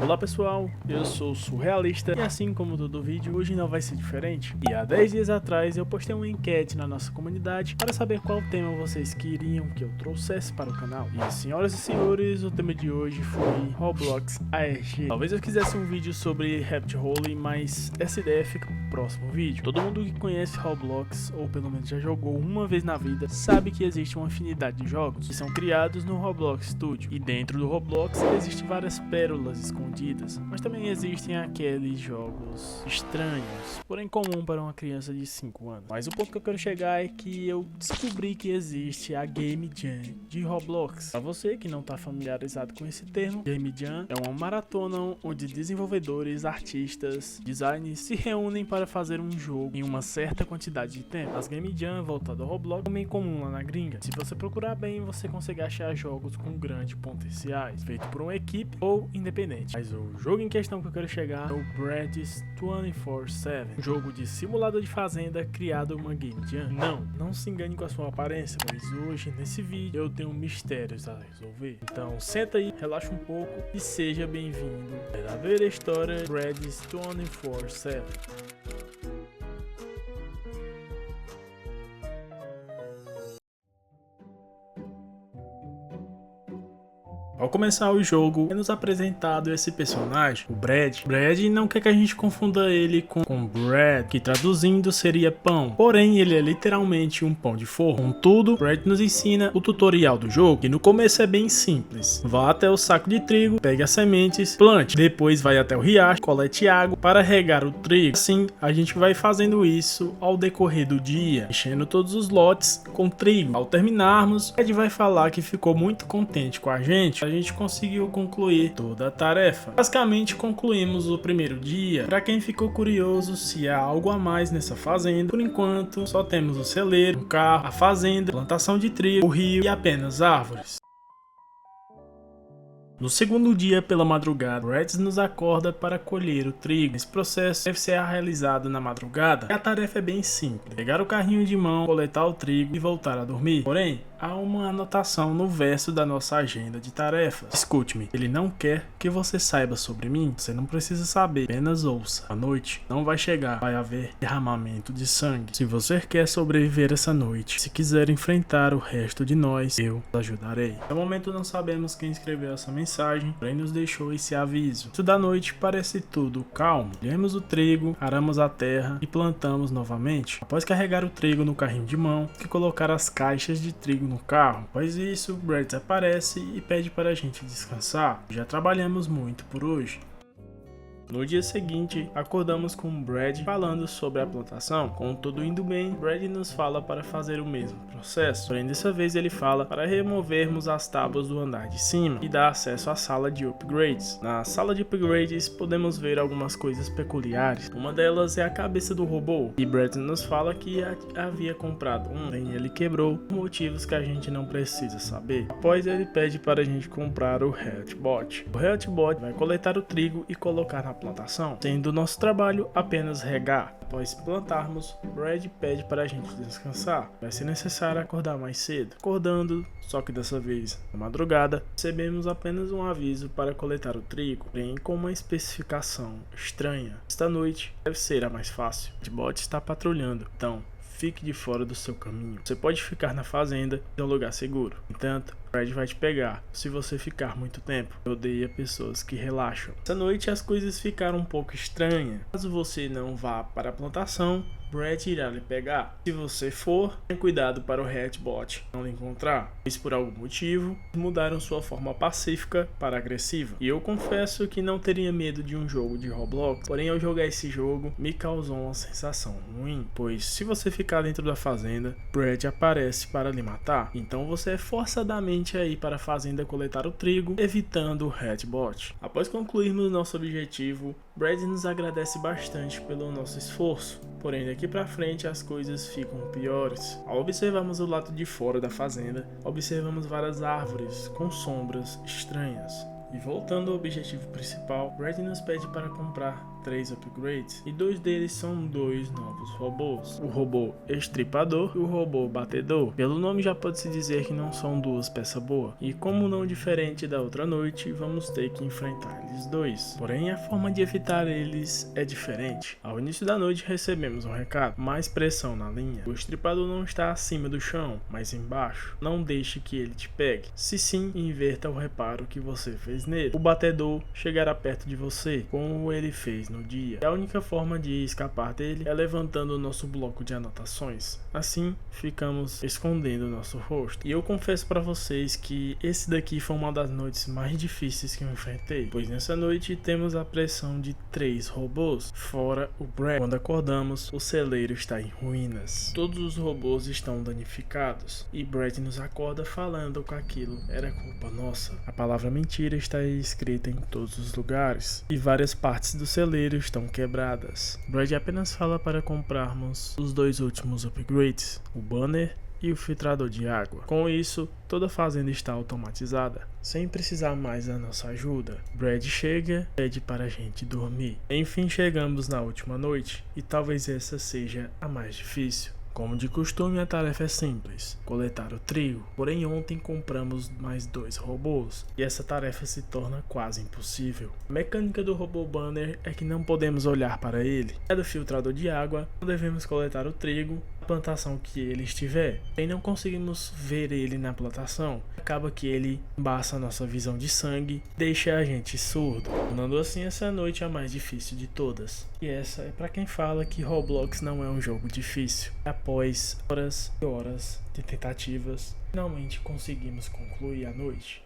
Olá pessoal, eu sou o Surrealista e assim como todo vídeo, hoje não vai ser diferente. E há 10 dias atrás eu postei uma enquete na nossa comunidade para saber qual tema vocês queriam que eu trouxesse para o canal. E senhoras e senhores, o tema de hoje foi Roblox ARG. Talvez eu quisesse um vídeo sobre Rabbit Hole, mas essa ideia fica pro próximo vídeo. Todo mundo que conhece Roblox, ou pelo menos já jogou uma vez na vida, sabe que existe uma infinidade de jogos que são criados no Roblox Studio. E dentro do Roblox existem várias pérolas escondidas, mas também existem aqueles jogos estranhos, porém comum para uma criança de 5 anos. Mas o ponto que eu quero chegar é que eu descobri que existe a Game Jam de Roblox. Para você que não está familiarizado com esse termo, Game Jam é uma maratona onde desenvolvedores, artistas, designers se reúnem para fazer um jogo em uma certa quantidade de tempo. As Game Jam voltadas ao Roblox é bem comum lá na gringa. Se você procurar bem, você consegue achar jogos com grandes potenciais, feito por uma equipe ou independente. Mas o jogo em questão que eu quero chegar é o Braid's 24/7, um jogo de simulador de fazenda criado em uma Game Jam. Não se engane com a sua aparência, pois hoje nesse vídeo eu tenho mistérios a resolver. Então senta aí, relaxa um pouco e seja bem-vindo à verdadeira história Braid's 24/7. Ao começar o jogo, é nos apresentado esse personagem, o Brad. Brad não quer que a gente confunda ele com bread, que traduzindo seria pão. Porém, ele é literalmente um pão de forno. Contudo, Brad nos ensina o tutorial do jogo, que no começo é bem simples. Vá até o saco de trigo, pegue as sementes, plante. Depois vai até o riacho, colete água para regar o trigo. Assim, a gente vai fazendo isso ao decorrer do dia, enchendo todos os lotes com trigo. Ao terminarmos, Brad vai falar que ficou muito contente com a gente conseguiu concluir toda a tarefa. Basicamente concluímos o primeiro dia. Para quem ficou curioso se há algo a mais nessa fazenda, por enquanto só temos o celeiro, um carro, a fazenda, plantação de trigo, o rio e apenas árvores. No segundo dia pela madrugada, Brad nos acorda para colher o trigo. Esse processo deve ser realizado na madrugada e a tarefa é bem simples: pegar o carrinho de mão, coletar o trigo e voltar a dormir. Porém, há uma anotação no verso da nossa agenda de tarefas. Escute-me, ele não quer que você saiba sobre mim, você não precisa saber, apenas ouça. A noite não vai chegar, vai haver derramamento de sangue. Se você quer sobreviver essa noite, se quiser enfrentar o resto de nós, eu ajudarei. No momento não sabemos quem escreveu essa mensagem, porém nos deixou esse aviso. Isso da noite parece tudo calmo. Colhemos o trigo, aramos a terra e plantamos novamente. Após carregar o trigo no carrinho de mão, que colocar as caixas de trigo no carro. Após isso, Brad aparece e pede para a gente descansar. Já trabalhamos muito por hoje. No dia seguinte, acordamos com Brad falando sobre a plantação. Com tudo indo bem, Brad nos fala para fazer o mesmo processo. Porém, dessa vez ele fala para removermos as tábuas do andar de cima e dar acesso à sala de upgrades. Na sala de upgrades, podemos ver algumas coisas peculiares. Uma delas é a cabeça do robô, e Brad nos fala que havia comprado um, porém ele quebrou por motivos que a gente não precisa saber. Após, ele pede para a gente comprar o Healthbot. O Healthbot vai coletar o trigo e colocar na plantação, sendo nosso trabalho apenas regar. Após plantarmos, Brad pede para a gente descansar. Vai ser necessário acordar mais cedo. Acordando, só que dessa vez na madrugada, recebemos apenas um aviso para coletar o trigo, porém com uma especificação estranha. Esta noite deve ser a mais fácil. O bot está patrulhando, então fique de fora do seu caminho. Você pode ficar na fazenda, em um lugar seguro. No entanto, Brad vai te pegar se você ficar muito tempo. Eu odeio pessoas que relaxam. Essa noite as coisas ficaram um pouco estranhas. Caso você não vá para a plantação, Brad irá lhe pegar. Se você for, tenha cuidado para o Healthbot não lhe encontrar, pois por algum motivo mudaram sua forma pacífica para agressiva. E eu confesso que não teria medo de um jogo de Roblox, porém ao jogar esse jogo me causou uma sensação ruim, pois se você ficar dentro da fazenda, Brad aparece para lhe matar. Então você é forçadamente a ir para a fazenda coletar o trigo, evitando o Healthbot. Após concluirmos nosso objetivo, Brad nos agradece bastante pelo nosso esforço, porém daqui pra frente as coisas ficam piores. Ao observarmos o lado de fora da fazenda, observamos várias árvores com sombras estranhas. E voltando ao objetivo principal, Brad nos pede para comprar 3 upgrades, e 2 deles são 2 novos robôs, o robô estripador e o robô batedor. Pelo nome já pode-se dizer que não são duas peças boas, e como não diferente da outra noite, vamos ter que enfrentar eles dois. Porém, a forma de evitar eles é diferente. Ao início da noite recebemos um recado: mais pressão na linha. O estripador não está acima do chão, mas embaixo. Não deixe que ele te pegue. Se sim, inverta o reparo que você fez nele. O batedor chegará perto de você, como ele fez no dia. E a única forma de escapar dele é levantando o nosso bloco de anotações. Assim, ficamos escondendo o nosso rosto. E eu confesso para vocês que esse daqui foi uma das noites mais difíceis que eu enfrentei, pois nessa noite temos a pressão de 3 robôs, fora o Brad. Quando acordamos, o celeiro está em ruínas. Todos os robôs estão danificados, e Brad nos acorda falando que aquilo era culpa nossa. A palavra mentira está escrita em todos os lugares, e várias partes do celeiro estão quebradas. Brad apenas fala para comprarmos os 2 últimos upgrades, o banner e o filtrador de água. Com isso, toda a fazenda está automatizada, sem precisar mais da nossa ajuda. Brad chega e pede para a gente dormir. Enfim, chegamos na última noite, e talvez essa seja a mais difícil. Como de costume, a tarefa é simples: coletar o trigo. Porém, ontem compramos mais 2 robôs, e essa tarefa se torna quase impossível. A mecânica do robô banner é que não podemos olhar para ele. É do filtrador de água, não devemos coletar o trigo na plantação que ele estiver. E não conseguimos ver ele na plantação. Acaba que ele embaça a nossa visão de sangue, deixa a gente surdo, tornando assim essa noite a mais difícil de todas. E essa é para quem fala que Roblox não é um jogo difícil. Após horas e horas de tentativas, finalmente conseguimos concluir a noite.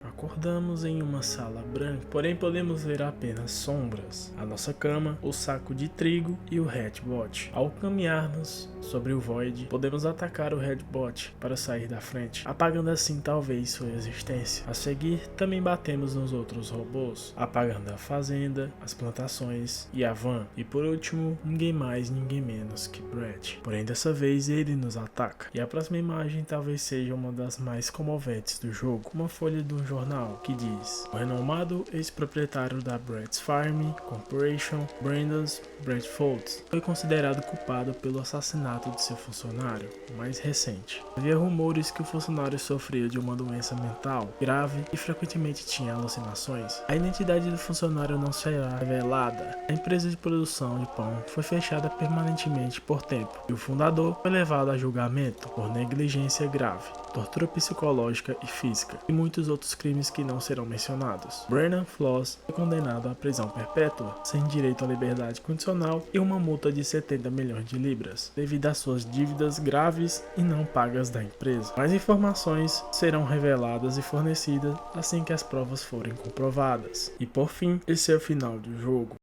Acordamos em uma sala branca, porém podemos ver apenas sombras, a nossa cama, o saco de trigo e o Redbot. Ao caminharmos sobre o Void, podemos atacar o Redbot para sair da frente, apagando assim talvez sua existência. A seguir, também batemos nos outros robôs, apagando a fazenda, as plantações e a van. E por último, ninguém mais, ninguém menos que Brad. Porém dessa vez ele nos ataca. E a próxima imagem talvez seja uma das mais comoventes do jogo, uma folha do jornal que diz: o renomado ex-proprietário da Brad's Farm Corporation, Brandon Bradford, foi considerado culpado pelo assassinato de seu funcionário mais recente. Havia rumores que o funcionário sofria de uma doença mental grave e frequentemente tinha alucinações. A identidade do funcionário não será revelada. A empresa de produção de pão foi fechada permanentemente por tempo, e o fundador foi levado a julgamento por negligência grave, tortura psicológica e física, e muitos outros crimes que não serão mencionados. Brennan Floss foi condenado à prisão perpétua, sem direito à liberdade condicional e uma multa de 70 milhões de libras, devido às suas dívidas graves e não pagas da empresa. Mais informações serão reveladas e fornecidas assim que as provas forem comprovadas. E por fim, esse é o final do jogo.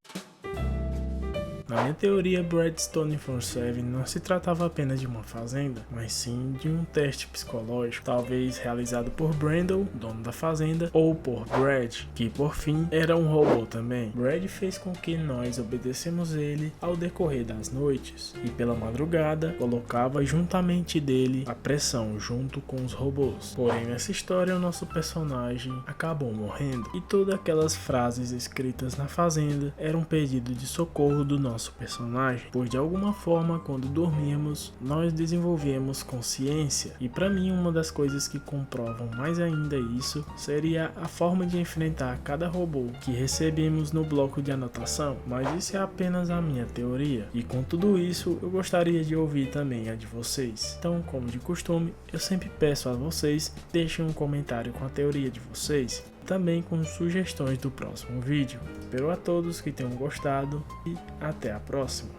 Na minha teoria, Brad's 24/7 não se tratava apenas de uma fazenda, mas sim de um teste psicológico, talvez realizado por Brandon, dono da fazenda, ou por Brad, que por fim era um robô também. Brad fez com que nós obedecemos ele ao decorrer das noites, e pela madrugada colocava juntamente dele a pressão junto com os robôs. Porém, nessa história o nosso personagem acabou morrendo, e todas aquelas frases escritas na fazenda eram um pedido de socorro do nosso personagem, pois de alguma forma quando dormíamos nós desenvolvíamos consciência, e para mim uma das coisas que comprovam mais ainda isso seria a forma de enfrentar cada robô que recebemos no bloco de anotação, mas isso é apenas a minha teoria, e com tudo isso eu gostaria de ouvir também a de vocês. Então, como de costume, eu sempre peço a vocês, deixem um comentário com a teoria de vocês, também com sugestões do próximo vídeo. Espero a todos que tenham gostado e até a próxima.